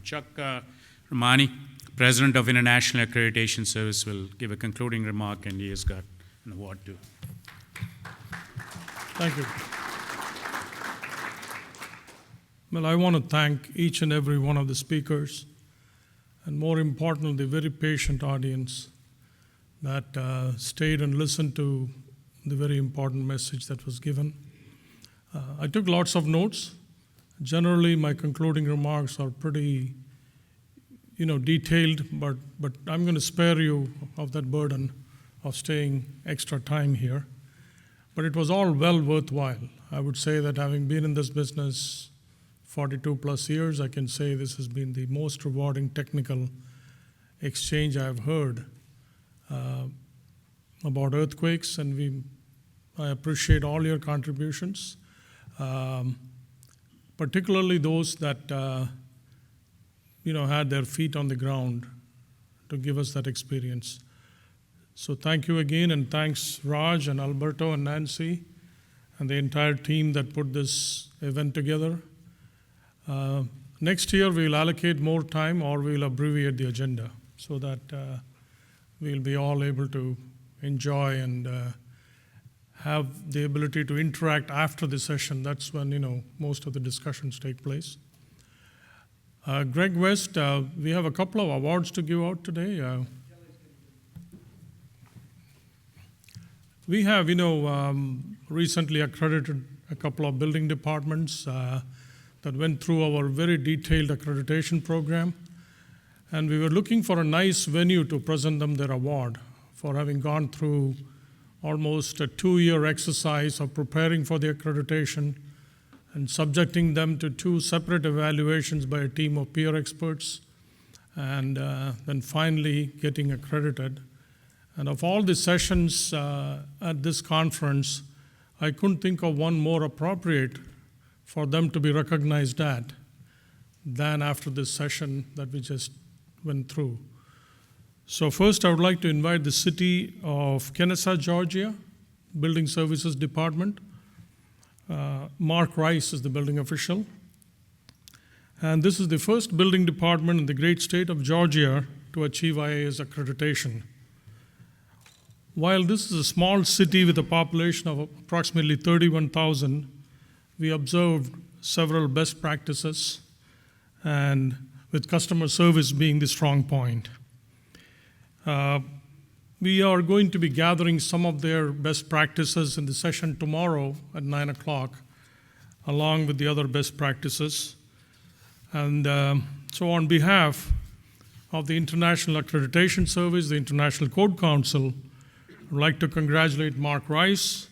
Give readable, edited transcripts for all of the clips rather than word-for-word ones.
Chuck Ramani, President of International Accreditation Service, will give a concluding remark, and he has got an award too. Thank you. Well, I want to thank each and every one of the speakers, and more importantly, the very patient audience that stayed and listened to the very important message that was given. I took lots of notes. Generally, my concluding remarks are pretty, detailed, but I'm going to spare you of that burden of staying extra time here. But it was all well worthwhile. I would say that having been in this business 42 plus years, I can say this has been the most rewarding technical exchange I've heard about earthquakes, and I appreciate all your contributions. Particularly those that had their feet on the ground to give us that experience. So thank you again, and thanks Raj and Alberto and Nancy and the entire team that put this event together. Next year we'll allocate more time, or we'll abbreviate the agenda so that we'll be all able to enjoy and have the ability to interact after the session. That's when most of the discussions take place. Greg West, we have a couple of awards to give out today. We have recently accredited a couple of building departments that went through our very detailed accreditation program, and we were looking for a nice venue to present them their award for having gone through almost a 2-year exercise of preparing for the accreditation and subjecting them to 2 separate evaluations by a team of peer experts, and then finally getting accredited. And of all the sessions at this conference, I couldn't think of one more appropriate for them to be recognized at than after this session that we just went through. So first, I would like to invite the City of Kennesaw, Georgia, Building Services Department. Mark Rice is the building official. And this is the first building department in the great state of Georgia to achieve IAS accreditation. While this is a small city with a population of approximately 31,000, we observed several best practices, and with customer service being the strong point. We are going to be gathering some of their best practices in the session tomorrow at 9 o'clock, along with the other best practices. And so on behalf of the International Accreditation Service, the International Code Council, I'd like to congratulate Mark Rice,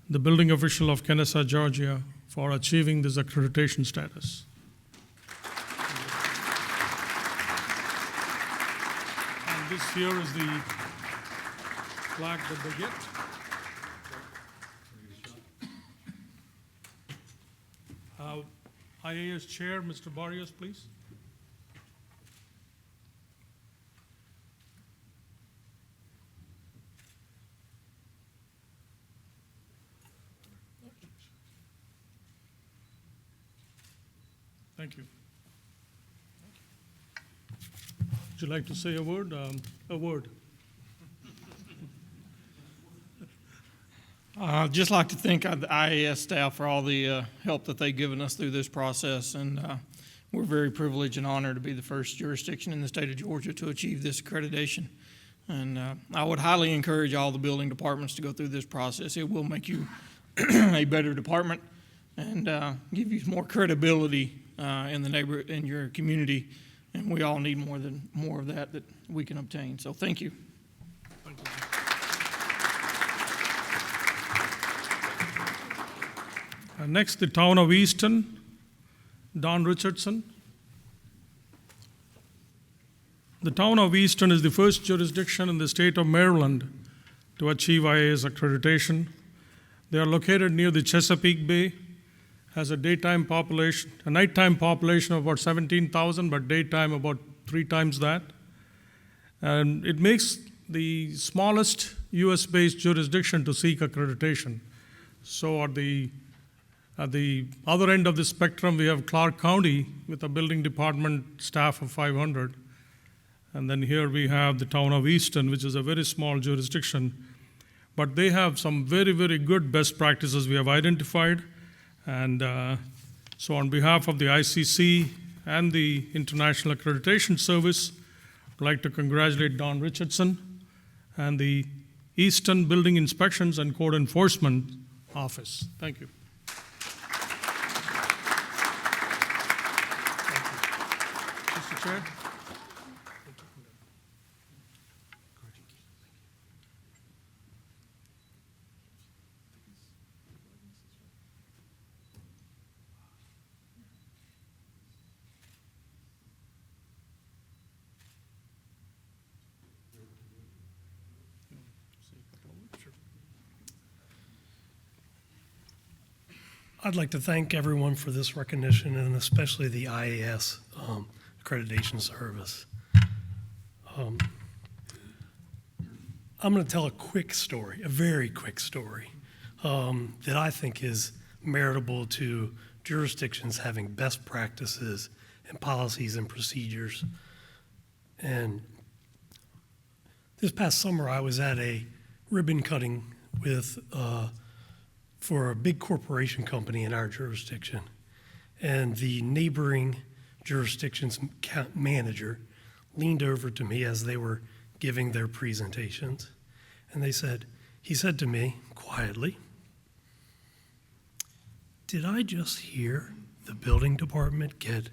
the building official of Kennesaw, Georgia, for achieving this accreditation status. This here is the plaque that they get. IAS Chair, Mr. Barrios, please. Thank you. Would you like to say a word? A word. I'd just like to thank the IAS staff for all the help that they've given us through this process, and we're very privileged and honored to be the first jurisdiction in the state of Georgia to achieve this accreditation. And I would highly encourage all the building departments to go through this process. It will make you a better department and give you more credibility in your community. And we all need more of that we can obtain. So thank you. Thank you. Next, the town of Easton, Don Richardson. The town of Easton is the first jurisdiction in the state of Maryland to achieve IAS accreditation. They are located near the Chesapeake Bay, has a nighttime population of about 17,000, but daytime about 3 times that. And it makes the smallest US-based jurisdiction to seek accreditation. So are the At the other end of the spectrum, we have Clark County with a building department staff of 500. And then here we have the town of Easton, which is a very small jurisdiction. But they have some very, very good best practices we have identified. And so on behalf of the ICC and the International Accreditation Service, I'd like to congratulate Don Richardson and the Easton Building Inspections and Code Enforcement Office. Thank you. Mr. Chair. I'd like to thank everyone for this recognition, and especially the IAS Accreditation Service. I'm going to tell a quick story, a very quick story, that I think is meritable to jurisdictions having best practices and policies and procedures. And this past summer, I was at a ribbon cutting with for a big corporation company in our jurisdiction. And the neighboring jurisdiction's manager leaned over to me as they were giving their presentations. And he said to me quietly, "Did I just hear the building department get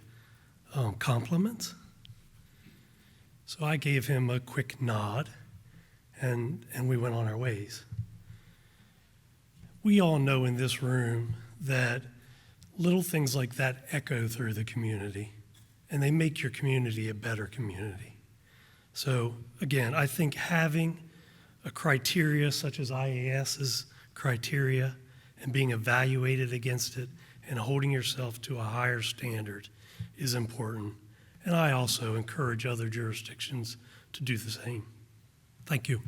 compliments?" So I gave him a quick nod, and we went on our ways. We all know in this room that little things like that echo through the community, and they make your community a better community. So again, I think having a criteria such as IAS's criteria and being evaluated against it and holding yourself to a higher standard is important. And I also encourage other jurisdictions to do the same. Thank you.